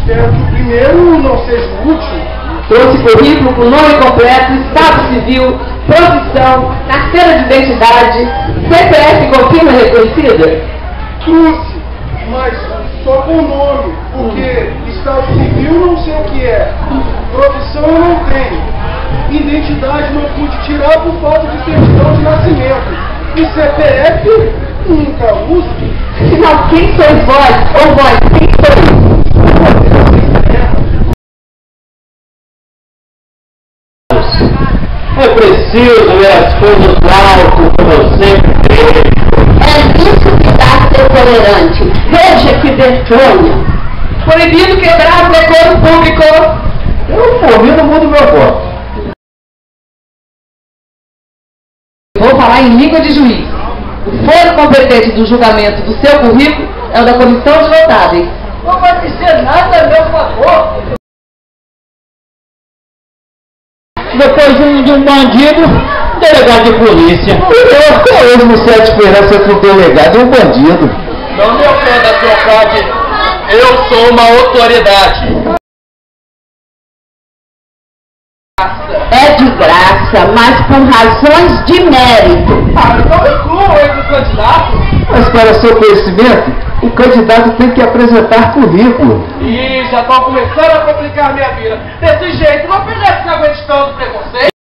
espero que o primeiro não seja o último. Trouxe currículo com nome completo, estado civil, profissão, carteira de identidade, CPF confirma reconhecida? Trouxe, mas só com o nome, porque estado civil não sei o que é, profissão eu não tenho, identidade não pude tirar por falta de certidão de nascimento, e CPF nunca uso. Afinal, quem sois vós? Ou vós, quem sois? É preciso ver as coisas do alto, como eu sempre vejo. É isso que dá ser tolerante. Veja que vergonha. Proibido quebrar o decoro público. Eu, por mim, não mudo meu voto. Vou falar em língua de juiz. O foro competente do julgamento do seu currículo é o da comissão de notáveis. Não vai dizer nada a meu favor. Depois de um bandido, delegado de polícia. Qual mesmo se a diferença entre um delegado e um bandido? Não me ofenda, senhor Cade. Eu sou uma autoridade. É de graça, mas por razões de mérito. Então inclua entre o candidato. Mas para seu conhecimento, o candidato tem que apresentar currículo. Ih, já estão começando a complicar a minha vida. Desse jeito, não perece que aguente tanto preconceito.